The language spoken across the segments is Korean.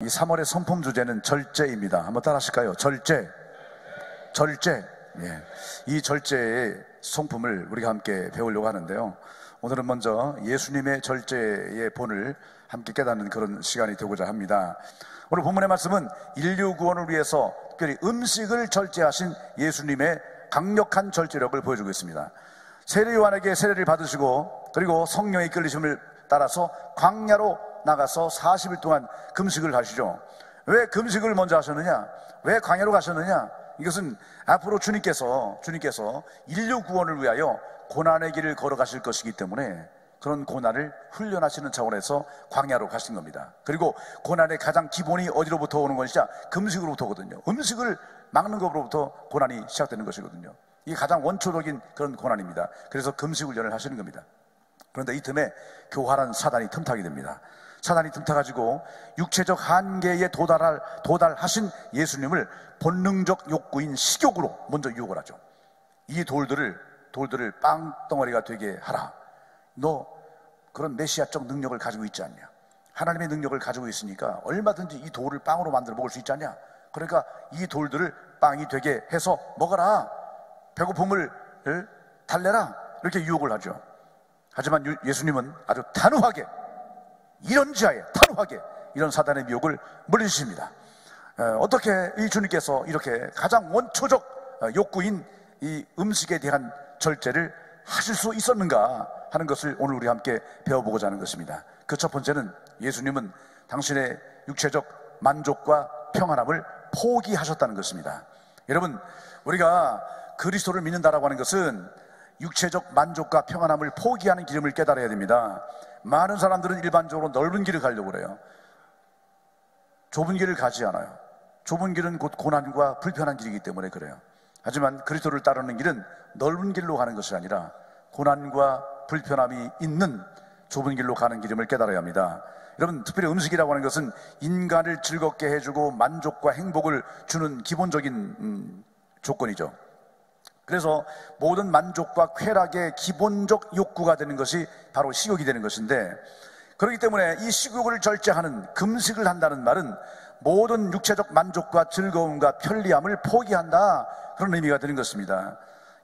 이 3월의 성품 주제는 절제입니다. 한번 따라 하실까요? 절제. 예. 이 절제의 성품을 우리가 함께 배우려고 하는데요. 오늘은 먼저 예수님의 절제의 본을 함께 깨닫는 그런 시간이 되고자 합니다. 오늘 본문의 말씀은 인류 구원을 위해서 특별히 음식을 절제하신 예수님의 강력한 절제력을 보여주고 있습니다. 세례 요한에게 세례를 받으시고 그리고 성령의 이끌리심을 따라서 광야로 나가서 40일 동안 금식을 하시죠. 왜 금식을 먼저 하셨느냐? 왜 광야로 가셨느냐? 이것은 앞으로 주님께서 인류 구원을 위하여 고난의 길을 걸어가실 것이기 때문에 그런 고난을 훈련하시는 차원에서 광야로 가신 겁니다. 그리고 고난의 가장 기본이 어디로부터 오는 것이냐? 금식으로부터 오거든요. 음식을 막는 것으로부터 고난이 시작되는 것이거든요. 이게 가장 원초적인 그런 고난입니다. 그래서 금식 훈련을 하시는 겁니다. 그런데 이 틈에 교활한 사단이 틈타게 됩니다. 사단이 틈타가지고 육체적 한계에 도달하신 예수님을 본능적 욕구인 식욕으로 먼저 유혹을 하죠. 이 돌들을 빵덩어리가 되게 하라. 너 그런 메시아적 능력을 가지고 있지 않냐? 하나님의 능력을 가지고 있으니까 얼마든지 이 돌을 빵으로 만들어 먹을 수 있지 않냐? 그러니까 이 돌들을 빵이 되게 해서 먹어라. 배고픔을 달래라. 이렇게 유혹을 하죠. 하지만 예수님은 아주 단호하게, 이런 지하에 단호하게 이런 사단의 미혹을 물리십니다. 어떻게 이 주님께서 이렇게 가장 원초적 욕구인 이 음식에 대한 절제를 하실 수 있었는가 하는 것을 오늘 우리 함께 배워보고자 하는 것입니다. 그 첫 번째는 예수님은 당신의 육체적 만족과 평안함을 포기하셨다는 것입니다. 여러분, 우리가 그리스도를 믿는다라고 하는 것은 육체적 만족과 평안함을 포기하는 길임을 깨달아야 됩니다. 많은 사람들은 일반적으로 넓은 길을 가려고 그래요. 좁은 길을 가지 않아요. 좁은 길은 곧 고난과 불편한 길이기 때문에 그래요. 하지만 그리스도를 따르는 길은 넓은 길로 가는 것이 아니라 고난과 불편함이 있는 좁은 길로 가는 길임을 깨달아야 합니다. 여러분, 특별히 음식이라고 하는 것은 인간을 즐겁게 해주고 만족과 행복을 주는 기본적인 조건이죠. 그래서 모든 만족과 쾌락의 기본적 욕구가 되는 것이 바로 식욕이 되는 것인데, 그렇기 때문에 이 식욕을 절제하는 금식을 한다는 말은 모든 육체적 만족과 즐거움과 편리함을 포기한다, 그런 의미가 되는 것입니다.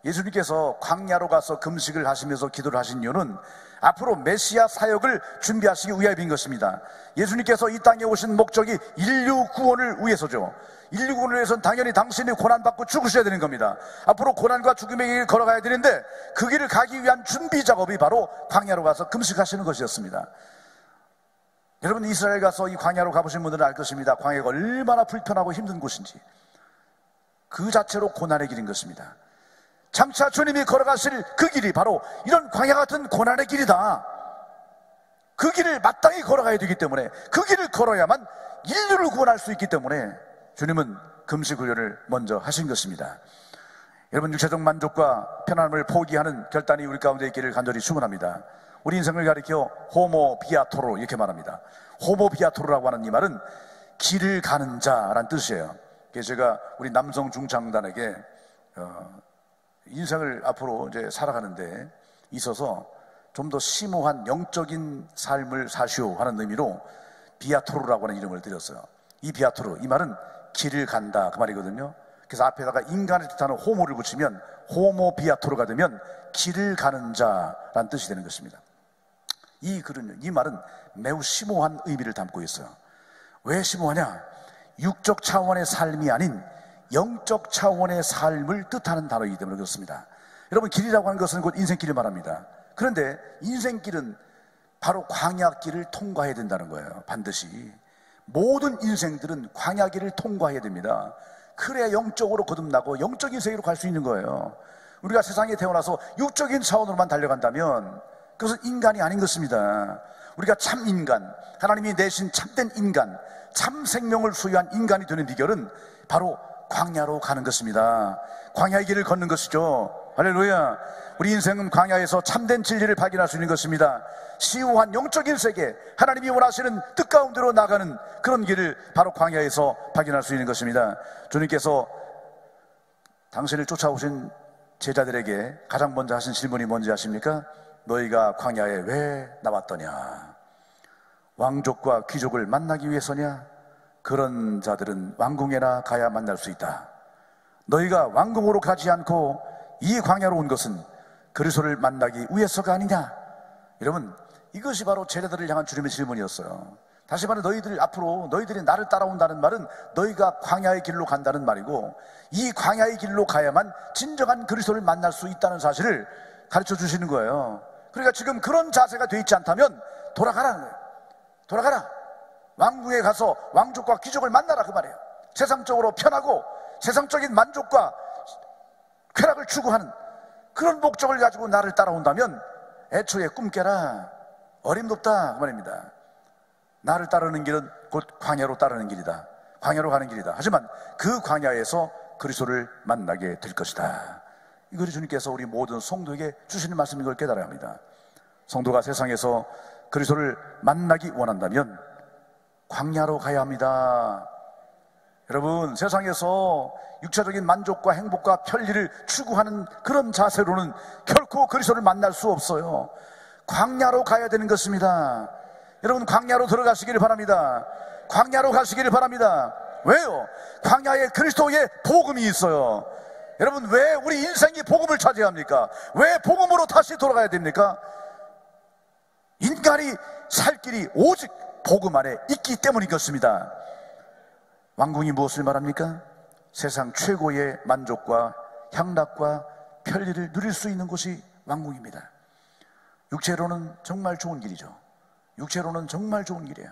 예수님께서 광야로 가서 금식을 하시면서 기도를 하신 이유는 앞으로 메시아 사역을 준비하시기 위함인 것입니다. 예수님께서 이 땅에 오신 목적이 인류 구원을 위해서죠. 인류 구원을 위해서는 당연히 당신이 고난받고 죽으셔야 되는 겁니다. 앞으로 고난과 죽음의 길을 걸어가야 되는데 그 길을 가기 위한 준비 작업이 바로 광야로 가서 금식하시는 것이었습니다. 여러분, 이스라엘 가서 이 광야로 가보신 분들은 알 것입니다. 광야가 얼마나 불편하고 힘든 곳인지. 그 자체로 고난의 길인 것입니다. 장차 주님이 걸어가실 그 길이 바로 이런 광야 같은 고난의 길이다. 그 길을 마땅히 걸어가야 되기 때문에, 그 길을 걸어야만 인류를 구원할 수 있기 때문에 주님은 금식 훈련을 먼저 하신 것입니다. 여러분, 육체적 만족과 편안함을 포기하는 결단이 우리 가운데 있기를 간절히 축원합니다. 우리 인생을 가리켜 호모 비아토로 이렇게 말합니다. 호모 비아토로라고 하는 이 말은 길을 가는 자라는 뜻이에요. 그래서 제가 우리 남성 중창단에게 인생을 앞으로 이제 살아가는데 있어서 좀 더 심오한 영적인 삶을 사시오 하는 의미로 비아토로라고 하는 이름을 드렸어요. 이 비아토로, 이 말은 길을 간다, 그 말이거든요. 그래서 앞에다가 인간을 뜻하는 호모를 붙이면 호모 비아토로가 되면 길을 가는 자라는 뜻이 되는 것입니다. 이 글은, 이 말은 매우 심오한 의미를 담고 있어요. 왜 심오하냐? 육적 차원의 삶이 아닌 영적 차원의 삶을 뜻하는 단어이기 때문에 그렇습니다. 여러분, 길이라고 하는 것은 곧 인생길을 말합니다. 그런데 인생길은 바로 광야길을 통과해야 된다는 거예요. 반드시 모든 인생들은 광야길을 통과해야 됩니다. 그래야 영적으로 거듭나고 영적인 세계로 갈 수 있는 거예요. 우리가 세상에 태어나서 육적인 차원으로만 달려간다면 그것은 인간이 아닌 것입니다. 우리가 참 인간, 하나님이 내신 참된 인간, 참 생명을 소유한 인간이 되는 비결은 바로 광야로 가는 것입니다. 광야의 길을 걷는 것이죠. 할렐루야. 우리 인생은 광야에서 참된 진리를 발견할 수 있는 것입니다. 시우한 영적인 세계, 하나님이 원하시는 뜻 가운데로 나가는 그런 길을 바로 광야에서 발견할 수 있는 것입니다. 주님께서 당신을 쫓아오신 제자들에게 가장 먼저 하신 질문이 뭔지 아십니까? 너희가 광야에 왜 나왔더냐? 왕족과 귀족을 만나기 위해서냐? 그런 자들은 왕궁에나 가야 만날 수 있다. 너희가 왕궁으로 가지 않고 이 광야로 온 것은 그리스도를 만나기 위해서가 아니냐. 여러분, 이것이 바로 제자들을 향한 주님의 질문이었어요. 다시 말해, 너희들 앞으로 너희들이 나를 따라온다는 말은 너희가 광야의 길로 간다는 말이고, 이 광야의 길로 가야만 진정한 그리스도를 만날 수 있다는 사실을 가르쳐 주시는 거예요. 그러니까 지금 그런 자세가 돼 있지 않다면 돌아가라는 거예요. 돌아가라. 왕궁에 가서 왕족과 귀족을 만나라, 그 말이에요. 세상적으로 편하고 세상적인 만족과 쾌락을 추구하는 그런 목적을 가지고 나를 따라온다면 애초에 꿈 깨라. 어림도없다, 그 말입니다. 나를 따르는 길은 곧 광야로 따르는 길이다. 광야로 가는 길이다. 하지만 그 광야에서 그리스도를 만나게 될 것이다. 이것이 주님께서 우리 모든 성도에게 주시는 말씀인 걸 깨달아야 합니다. 성도가 세상에서 그리스도를 만나기 원한다면 광야로 가야 합니다. 여러분, 세상에서 육체적인 만족과 행복과 편리를 추구하는 그런 자세로는 결코 그리스도를 만날 수 없어요. 광야로 가야 되는 것입니다. 여러분, 광야로 들어가시기를 바랍니다. 광야로 가시기를 바랍니다. 왜요? 광야에 그리스도의 복음이 있어요. 여러분, 왜 우리 인생이 복음을 차지해야 합니까? 왜 복음으로 다시 돌아가야 됩니까? 인간이 살 길이 오직 복음 안에 있기 때문인 것입니다. 왕궁이 무엇을 말합니까? 세상 최고의 만족과 향락과 편리를 누릴 수 있는 곳이 왕궁입니다. 육체로는 정말 좋은 길이죠. 육체로는 정말 좋은 길이에요.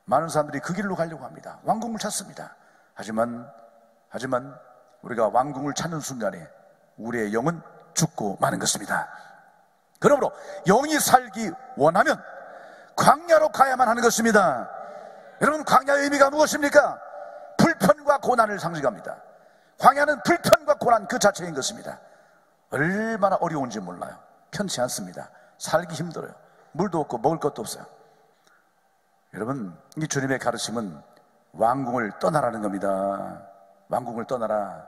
많은 사람들이 그 길로 가려고 합니다. 왕궁을 찾습니다. 하지만 우리가 왕궁을 찾는 순간에 우리의 영은 죽고 마는 것입니다. 그러므로 영이 살기 원하면 광야로 가야만 하는 것입니다. 여러분, 광야의 의미가 무엇입니까? 불편과 고난을 상징합니다. 광야는 불편과 고난 그 자체인 것입니다. 얼마나 어려운지 몰라요. 편치 않습니다. 살기 힘들어요. 물도 없고 먹을 것도 없어요. 여러분, 이 주님의 가르침은 왕궁을 떠나라는 겁니다. 왕궁을 떠나라.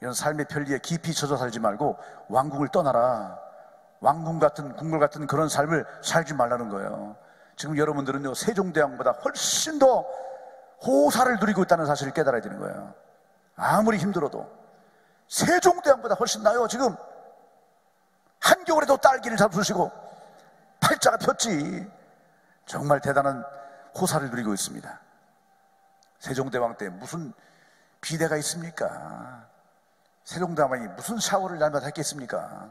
이런 삶의 편리에 깊이 젖어 살지 말고 왕궁을 떠나라. 왕궁 같은, 궁궐 같은 그런 삶을 살지 말라는 거예요. 지금 여러분들은요, 세종대왕보다 훨씬 더 호사를 누리고 있다는 사실을 깨달아야 되는 거예요. 아무리 힘들어도 세종대왕보다 훨씬 나요. 지금 한겨울에도 딸기를 잡수시고 팔자가 폈지. 정말 대단한 호사를 누리고 있습니다. 세종대왕 때 무슨 비대가 있습니까? 세종대왕이 무슨 샤워를 날마다 했겠습니까?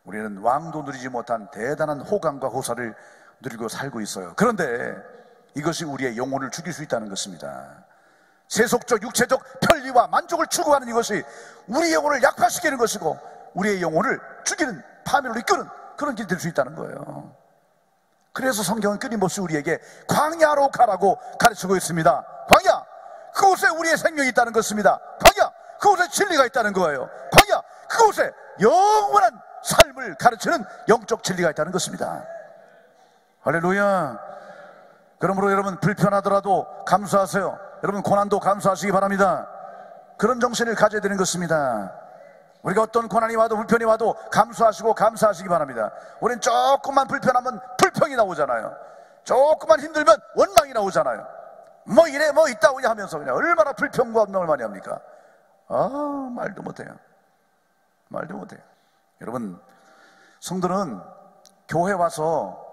우리는 왕도 누리지 못한 대단한 호강과 호사를 누리고 살고 있어요. 그런데 이것이 우리의 영혼을 죽일 수 있다는 것입니다. 세속적 육체적 편리와 만족을 추구하는 이것이 우리의 영혼을 약화시키는 것이고 우리의 영혼을 죽이는, 파멸로 이끄는 그런 길이 될 수 있다는 거예요. 그래서 성경은 끊임없이 우리에게 광야로 가라고 가르치고 있습니다. 광야, 그곳에 우리의 생명이 있다는 것입니다. 광야, 그곳에 진리가 있다는 거예요. 광야, 그곳에 영원한 삶을 가르치는 영적 진리가 있다는 것입니다. 할렐루야. 그러므로 여러분, 불편하더라도 감수하세요. 여러분, 고난도 감수하시기 바랍니다. 그런 정신을 가져야 되는 것입니다. 우리가 어떤 고난이 와도 불편이 와도 감수하시고 감사하시기 바랍니다. 우리는 조금만 불편하면 불평이 나오잖아요. 조금만 힘들면 원망이 나오잖아요. 뭐 이래 뭐 있다고 하면서 그냥 얼마나 불평과 원망을 많이 합니까? 말도 못해요. 말도 못해요. 여러분, 성도는 교회 와서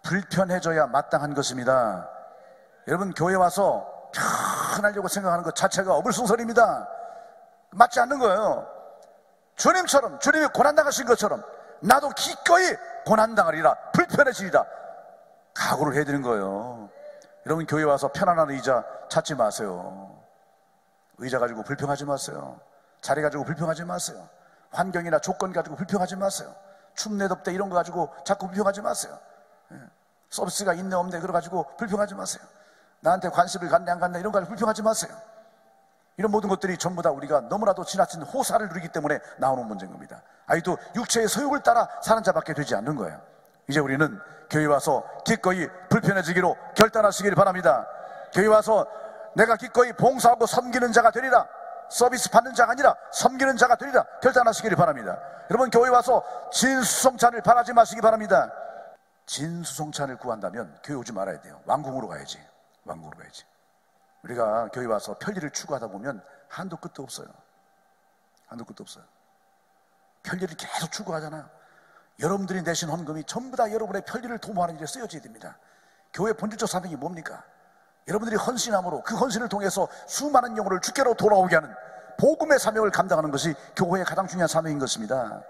불편해져야 마땅한 것입니다. 여러분, 교회 와서 편하려고 생각하는 것 자체가 어불성설입니다. 맞지 않는 거예요. 주님처럼, 주님이 고난당하신 것처럼 나도 기꺼이 고난당하리라, 불편해지리라 각오를 해야 되는 거예요. 여러분, 교회 와서 편안한 의자 찾지 마세요. 의자 가지고 불평하지 마세요. 자리 가지고 불평하지 마세요. 환경이나 조건 가지고 불평하지 마세요. 춥네 덥대 이런 거 가지고 자꾸 불평하지 마세요. 서비스가 있네 없네 그러 가지고 불평하지 마세요. 나한테 관심을 갖네 안 갖네 이런 거 가지고 불평하지 마세요. 이런 모든 것들이 전부 다 우리가 너무나도 지나친 호사를 누리기 때문에 나오는 문제인 겁니다. 아직도 육체의 소욕을 따라 사는 자밖에 되지 않는 거예요. 이제 우리는 교회 와서 기꺼이 불편해지기로 결단하시길 바랍니다. 교회 와서 내가 기꺼이 봉사하고 섬기는 자가 되리라, 서비스 받는 자가 아니라 섬기는 자가 되리라 결단하시기를 바랍니다. 여러분, 교회 와서 진수성찬을 바라지 마시기 바랍니다. 진수성찬을 구한다면 교회 오지 말아야 돼요. 왕궁으로 가야지. 왕궁으로 가야지. 우리가 교회 와서 편리를 추구하다 보면 한도 끝도 없어요. 한도 끝도 없어요. 편리를 계속 추구하잖아요. 여러분들이 내신 헌금이 전부 다 여러분의 편리를 도모하는 일에 쓰여져야 됩니다. 교회 본질적 사명이 뭡니까? 여러분들이 헌신함으로 그 헌신을 통해서 수많은 영혼을 주께로 돌아오게 하는 복음의 사명을 감당하는 것이 교회의 가장 중요한 사명인 것입니다.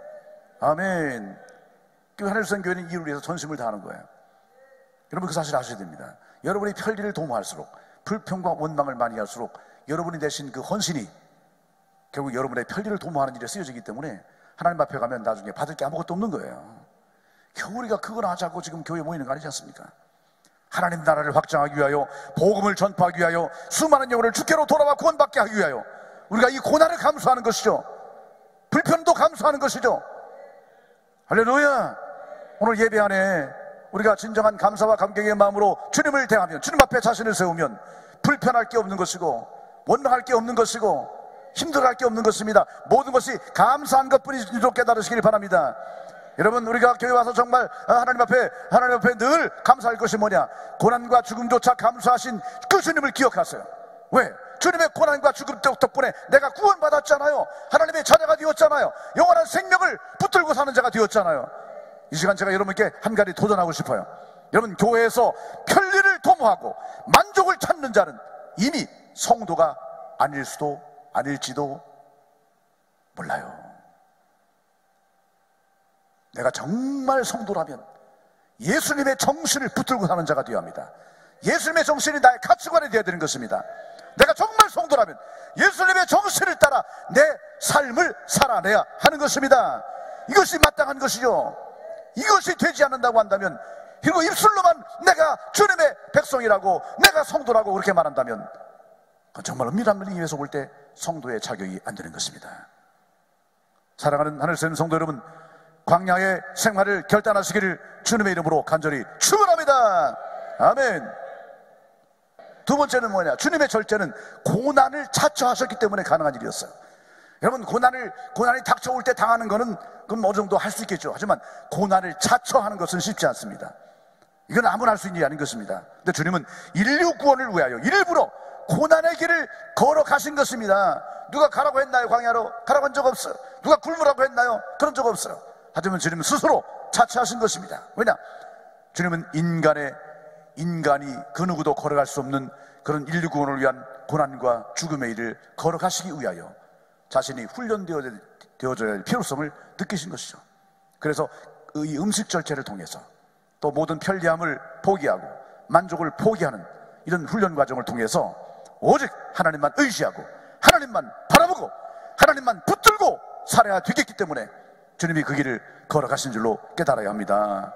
아멘. 하늘선 교회는 이를 위해서 전심을 다하는 거예요. 여러분 그 사실 아셔야 됩니다. 여러분이 편리를 도모할수록, 불평과 원망을 많이 할수록 여러분이 내신 그 헌신이 결국 여러분의 편리를 도모하는 일에 쓰여지기 때문에 하나님 앞에 가면 나중에 받을 게 아무것도 없는 거예요. 겨우 우리가 그걸 하자고 지금 교회에 모이는 거 아니지 않습니까? 하나님 나라를 확장하기 위하여, 복음을 전파하기 위하여, 수많은 영혼을 주께로 돌아와 구원받게 하기 위하여 우리가 이 고난을 감수하는 것이죠. 불편도 감수하는 것이죠. 할렐루야. 오늘 예배 안에 우리가 진정한 감사와 감격의 마음으로 주님을 대하면, 주님 앞에 자신을 세우면 불편할 게 없는 것이고, 원망할 게 없는 것이고, 힘들어할 게 없는 것입니다. 모든 것이 감사한 것뿐이지로 깨달으시길 바랍니다. 여러분, 우리가 교회 와서 정말 하나님 앞에 늘 감사할 것이 뭐냐? 고난과 죽음조차 감수하신 그 주님을 기억하세요. 왜? 주님의 고난과 죽음 덕분에 내가 구원받았잖아요. 하나님의 자녀가 되었잖아요. 영원한 생명을 붙들고 사는 자가 되었잖아요. 이 시간 제가 여러분께 한 가지 도전하고 싶어요. 여러분, 교회에서 편리를 도모하고 만족을 찾는 자는 이미 성도가 아닐지도 몰라요. 내가 정말 성도라면 예수님의 정신을 붙들고 사는 자가 되어야 합니다. 예수님의 정신이 나의 가치관이 되어야 되는 것입니다. 내가 정말 성도라면 예수님의 정신을 따라 내 삶을 살아내야 하는 것입니다. 이것이 마땅한 것이죠. 이것이 되지 않는다고 한다면, 그리고 입술로만 내가 주님의 백성이라고, 내가 성도라고 그렇게 말한다면, 그건 정말 엄밀한 의미에서 볼 때 성도의 자격이 안 되는 것입니다. 사랑하는 하늘샘 성도 여러분, 광야의 생활을 결단하시기를 주님의 이름으로 간절히 축원합니다. 아멘. 두 번째는 뭐냐? 주님의 절제는 고난을 자처하셨기 때문에 가능한 일이었어요. 여러분, 고난이 닥쳐올 때 당하는 거는 그럼 어느 정도 할 수 있겠죠. 하지만 고난을 자처하는 것은 쉽지 않습니다. 이건 아무나 할 수 있는 일이 아닌 것입니다. 근데 주님은 인류 구원을 위하여 일부러 고난의 길을 걸어가신 것입니다. 누가 가라고 했나요? 광야로 가라고 한 적 없어요. 누가 굶으라고 했나요? 그런 적 없어요. 하지만 주님은 스스로 자처하신 것입니다. 왜냐? 주님은 인간이 그 누구도 걸어갈 수 없는 그런 인류 구원을 위한 고난과 죽음의 일을 걸어가시기 위하여 자신이 훈련되어져야 할 필요성을 느끼신 것이죠. 그래서 이 음식 절제를 통해서 또 모든 편리함을 포기하고 만족을 포기하는 이런 훈련 과정을 통해서 오직 하나님만 의지하고 하나님만 바라보고 하나님만 붙들고 살아야 되겠기 때문에 주님이 그 길을 걸어가신 줄로 깨달아야 합니다.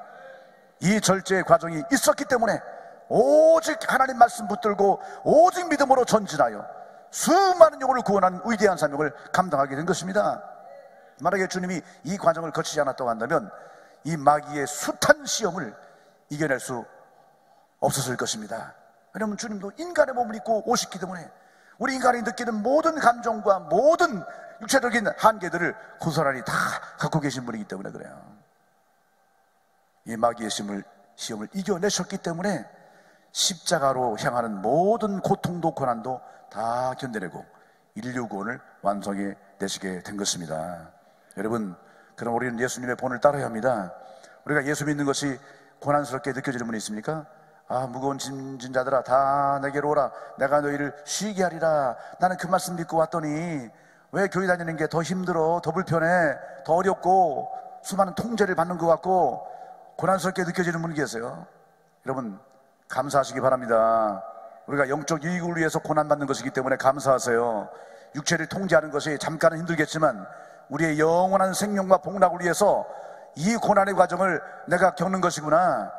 이 절제의 과정이 있었기 때문에 오직 하나님 말씀 붙들고 오직 믿음으로 전진하여 수많은 영혼을 구원하는 위대한 사명을 감당하게 된 것입니다. 만약에 주님이 이 과정을 거치지 않았다고 한다면 이 마귀의 숱한 시험을 이겨낼 수 없었을 것입니다. 왜냐하면 주님도 인간의 몸을 입고 오셨기 때문에 우리 인간이 느끼는 모든 감정과 모든 육체적인 한계들을 고스란히 다 갖고 계신 분이기 때문에 그래요. 이 마귀의 시험을 이겨내셨기 때문에 십자가로 향하는 모든 고통도 고난도 다 견뎌내고 인류 구원을 완성해 내시게 된 것입니다. 여러분, 그럼 우리는 예수님의 본을 따라야 합니다. 우리가 예수 믿는 것이 고난스럽게 느껴지는 분이 있습니까? 무거운 짐진 자들아 다 내게로 오라, 내가 너희를 쉬게 하리라. 나는 그 말씀 믿고 왔더니 왜 교회 다니는 게 더 힘들어, 더 불편해, 더 어렵고 수많은 통제를 받는 것 같고 고난스럽게 느껴지는 분이 계세요. 여러분, 감사하시기 바랍니다. 우리가 영적 이익을 위해서 고난받는 것이기 때문에 감사하세요. 육체를 통제하는 것이 잠깐은 힘들겠지만 우리의 영원한 생명과 복락을 위해서 이 고난의 과정을 내가 겪는 것이구나,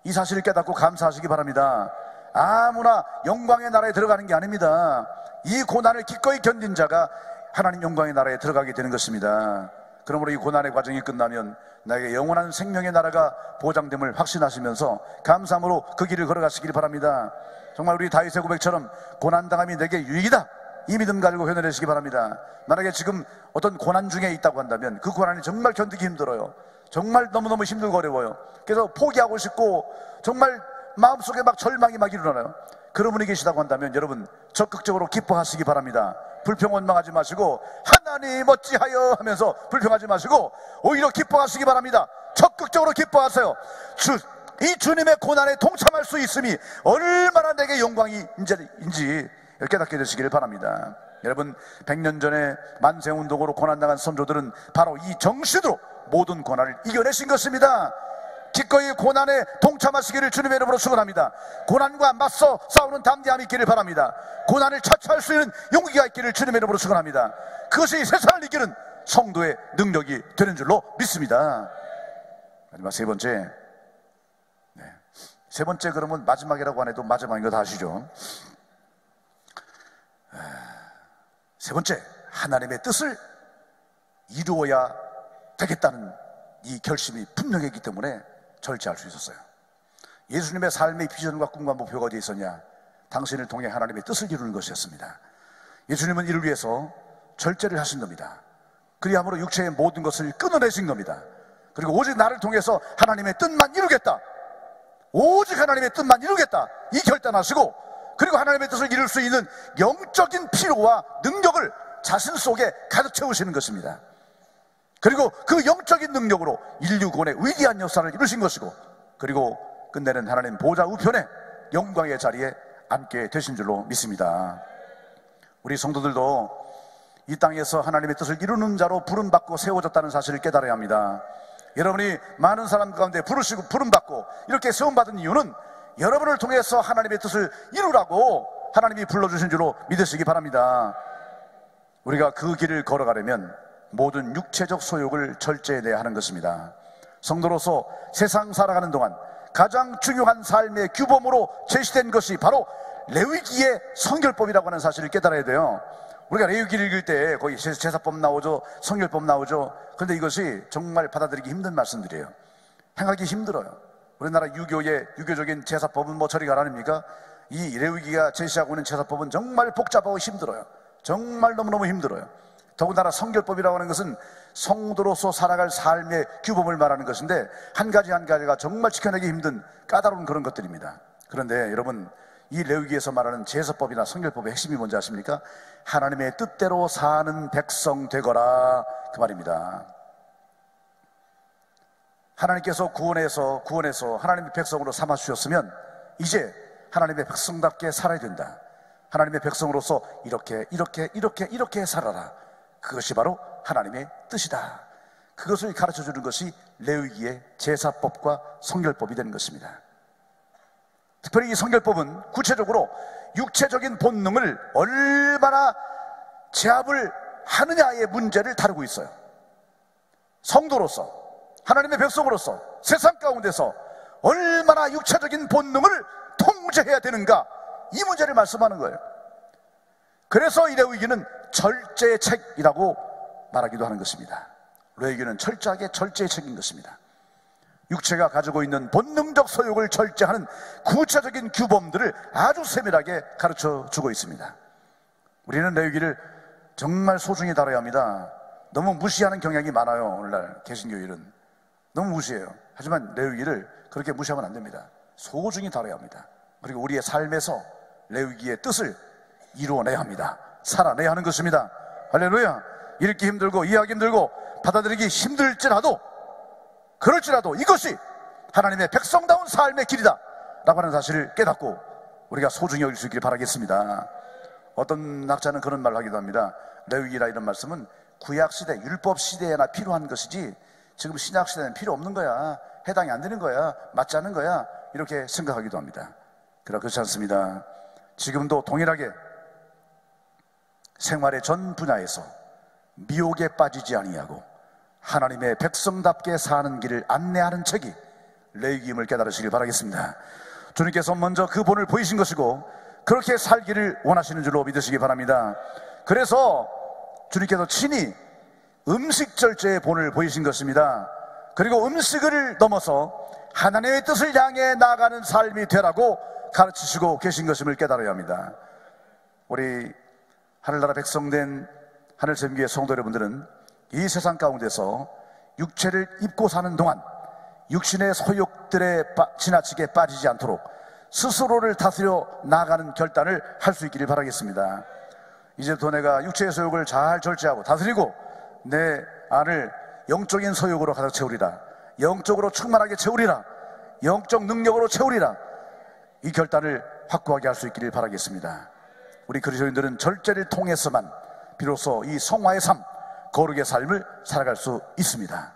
이 사실을 깨닫고 감사하시기 바랍니다. 아무나 영광의 나라에 들어가는 게 아닙니다. 이 고난을 기꺼이 견딘 자가 하나님 영광의 나라에 들어가게 되는 것입니다. 그러므로 이 고난의 과정이 끝나면 나에게 영원한 생명의 나라가 보장됨을 확신하시면서 감사함으로 그 길을 걸어가시길 바랍니다. 정말 우리 다윗의 고백처럼 고난당함이 내게 유익이다, 이 믿음 가지고 회개하시기 바랍니다. 만약에 지금 어떤 고난 중에 있다고 한다면 그 고난이 정말 견디기 힘들어요. 정말 너무너무 힘들고 어려워요. 그래서 포기하고 싶고 정말 마음속에 막 절망이 막 일어나요. 그런 분이 계시다고 한다면 여러분 적극적으로 기뻐하시기 바랍니다. 불평 원망하지 마시고 하나님 어찌하여 하면서 불평하지 마시고 오히려 기뻐하시기 바랍니다. 적극적으로 기뻐하세요. 이 주님의 고난에 동참할 수 있음이 얼마나 내게 영광인지 깨닫게 되시기를 바랍니다. 여러분 100년 전에 만세운동으로 고난당한 선조들은 바로 이 정신으로 모든 고난을 이겨내신 것입니다. 기꺼이 고난에 동참하시기를 주님의 이름으로 축원합니다. 고난과 맞서 싸우는 담대함이 있기를 바랍니다. 고난을 차치할 수 있는 용기가 있기를 주님의 이름으로 축원합니다. 그것이 세상을 이기는 성도의 능력이 되는 줄로 믿습니다. 마지막 세 번째, 세 번째 그러면 마지막이라고 안 해도 마지막인 거 다 아시죠? 세 번째, 하나님의 뜻을 이루어야 되겠다는 이 결심이 분명했기 때문에 절제할 수 있었어요. 예수님의 삶의 비전과 꿈과 목표가 어디에 있었냐? 당신을 통해 하나님의 뜻을 이루는 것이었습니다. 예수님은 이를 위해서 절제를 하신 겁니다. 그리함으로 육체의 모든 것을 끊어내신 겁니다. 그리고 오직 나를 통해서 하나님의 뜻만 이루겠다, 오직 하나님의 뜻만 이루겠다, 이 결단하시고, 그리고 하나님의 뜻을 이룰 수 있는 영적인 필요와 능력을 자신 속에 가득 채우시는 것입니다. 그리고 그 영적인 능력으로 인류 구원의 위대한 역사를 이루신 것이고, 그리고 끝내는 하나님 보좌 우편에 영광의 자리에 앉게 되신 줄로 믿습니다. 우리 성도들도 이 땅에서 하나님의 뜻을 이루는 자로 부름받고 세워졌다는 사실을 깨달아야 합니다. 여러분이 많은 사람 가운데 부르시고 부름받고 이렇게 세움받은 이유는 여러분을 통해서 하나님의 뜻을 이루라고 하나님이 불러주신 줄로 믿으시기 바랍니다. 우리가 그 길을 걸어가려면 모든 육체적 소욕을 절제해내야 하는 것입니다. 성도로서 세상 살아가는 동안 가장 중요한 삶의 규범으로 제시된 것이 바로 레위기의 성결법이라고 하는 사실을 깨달아야 돼요. 우리가 레위기를 읽을 때 거기 제사법 나오죠, 성결법 나오죠. 그런데 이것이 정말 받아들이기 힘든 말씀들이에요. 행하기 힘들어요. 우리나라 유교적인 제사법은 뭐 저리 가라닙니까? 이 레위기가 제시하고 있는 제사법은 정말 복잡하고 힘들어요. 정말 너무너무 힘들어요. 더군다나 성결법이라고 하는 것은 성도로서 살아갈 삶의 규범을 말하는 것인데 한 가지 한 가지가 정말 지켜내기 힘든 까다로운 그런 것들입니다. 그런데 여러분, 이 레위기에서 말하는 제사법이나 성결법의 핵심이 뭔지 아십니까? 하나님의 뜻대로 사는 백성 되거라, 그 말입니다. 하나님께서 구원해서 하나님의 백성으로 삼아 주셨으면 이제 하나님의 백성답게 살아야 된다. 하나님의 백성으로서 이렇게 살아라. 그것이 바로 하나님의 뜻이다. 그것을 가르쳐주는 것이 레위기의 제사법과 성결법이 되는 것입니다. 특별히 이 성결법은 구체적으로 육체적인 본능을 얼마나 제압을 하느냐의 문제를 다루고 있어요. 성도로서, 하나님의 백성으로서 세상 가운데서 얼마나 육체적인 본능을 통제해야 되는가, 이 문제를 말씀하는 거예요. 그래서 이 레위기는 절제의 책이라고 말하기도 하는 것입니다. 레위기는 철저하게 절제의 책인 것입니다. 육체가 가지고 있는 본능적 소욕을 절제하는 구체적인 규범들을 아주 세밀하게 가르쳐주고 있습니다. 우리는 레위기를 정말 소중히 다뤄야 합니다. 너무 무시하는 경향이 많아요. 오늘날 개신교일은 너무 무시해요. 하지만 레위기를 그렇게 무시하면 안 됩니다. 소중히 다뤄야 합니다. 그리고 우리의 삶에서 레위기의 뜻을 이루어내야 합니다. 살아내야 하는 것입니다. 할렐루야. 읽기 힘들고 이해하기 힘들고 받아들이기 힘들지라도, 그럴지라도 이것이 하나님의 백성다운 삶의 길이다 라고 하는 사실을 깨닫고 우리가 소중히 여길 수 있길 바라겠습니다. 어떤 학자는 그런 말을 하기도 합니다. 레위기라 이런 말씀은 구약시대 율법시대에나 필요한 것이지 지금 신약시대는 필요 없는 거야, 해당이 안 되는 거야, 맞지 않는 거야, 이렇게 생각하기도 합니다. 그러나 그렇지 않습니다. 지금도 동일하게 생활의 전 분야에서 미혹에 빠지지 아니하고 하나님의 백성답게 사는 길을 안내하는 책이 레위기임을 깨달으시길 바라겠습니다. 주님께서 먼저 그 본을 보이신 것이고 그렇게 살기를 원하시는 줄로 믿으시기 바랍니다. 그래서 주님께서 친히 음식 절제의 본을 보이신 것입니다. 그리고 음식을 넘어서 하나님의 뜻을 향해 나아가는 삶이 되라고 가르치시고 계신 것임을 깨달아야 합니다. 우리 하늘나라 백성된 하늘샘교의 성도 여러분들은 이 세상 가운데서 육체를 입고 사는 동안 육신의 소욕들에 지나치게 빠지지 않도록 스스로를 다스려 나가는 결단을 할 수 있기를 바라겠습니다. 이제부터 내가 육체의 소욕을 잘 절제하고 다스리고 내 안을 영적인 소욕으로 가득 채우리라, 영적으로 충만하게 채우리라, 영적 능력으로 채우리라, 이 결단을 확고하게 할 수 있기를 바라겠습니다. 우리 그리스도인들은 절제를 통해서만 비로소 이 성화의 삶, 거룩의 삶을 살아갈 수 있습니다.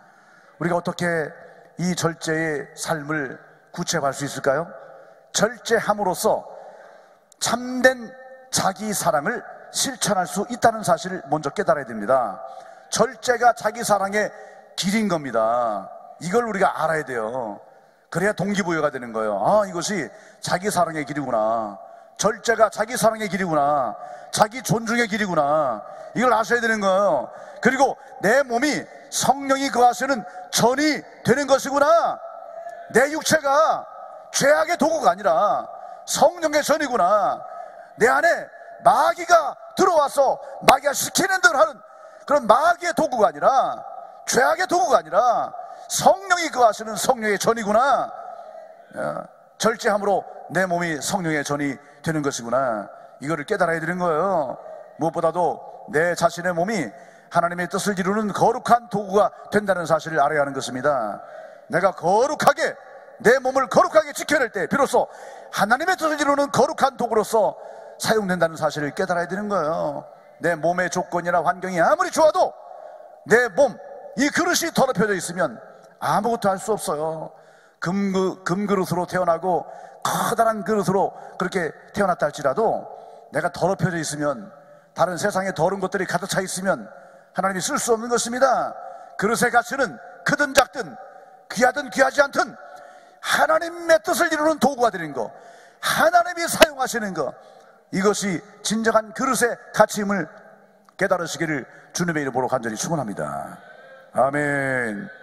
우리가 어떻게 이 절제의 삶을 구체화할 수 있을까요? 절제함으로써 참된 자기 사랑을 실천할 수 있다는 사실을 먼저 깨달아야 됩니다. 절제가 자기 사랑의 길인 겁니다. 이걸 우리가 알아야 돼요. 그래야 동기부여가 되는 거예요. 아, 이것이 자기 사랑의 길이구나, 절제가 자기 사랑의 길이구나, 자기 존중의 길이구나, 이걸 아셔야 되는 거예요. 그리고 내 몸이 성령이 거하시는 전이 되는 것이구나, 내 육체가 죄악의 도구가 아니라 성령의 전이구나, 내 안에 마귀가 들어와서 마귀가 시키는 대로 하는 그런 마귀의 도구가 아니라, 죄악의 도구가 아니라 성령이 거하시는 성령의 전이구나, 절제함으로 내 몸이 성령의 전이 되는 것이구나, 이거를 깨달아야 되는 거예요. 무엇보다도 내 자신의 몸이 하나님의 뜻을 이루는 거룩한 도구가 된다는 사실을 알아야 하는 것입니다. 내가 거룩하게 내 몸을 거룩하게 지켜낼 때 비로소 하나님의 뜻을 이루는 거룩한 도구로서 사용된다는 사실을 깨달아야 되는 거예요. 내 몸의 조건이나 환경이 아무리 좋아도 내 몸, 이 그릇이 더럽혀져 있으면 아무것도 할 수 없어요. 금그릇으로 태어나고 커다란 그릇으로 그렇게 태어났다 할지라도 내가 더럽혀져 있으면, 다른 세상에 더러운 것들이 가득 차 있으면 하나님이 쓸 수 없는 것입니다. 그릇의 가치는 크든 작든 귀하든 귀하지 않든 하나님의 뜻을 이루는 도구가 되는 것, 하나님이 사용하시는 것, 이것이 진정한 그릇의 가치임을 깨달으시기를 주님의 이름으로 간절히 축원합니다. 아멘.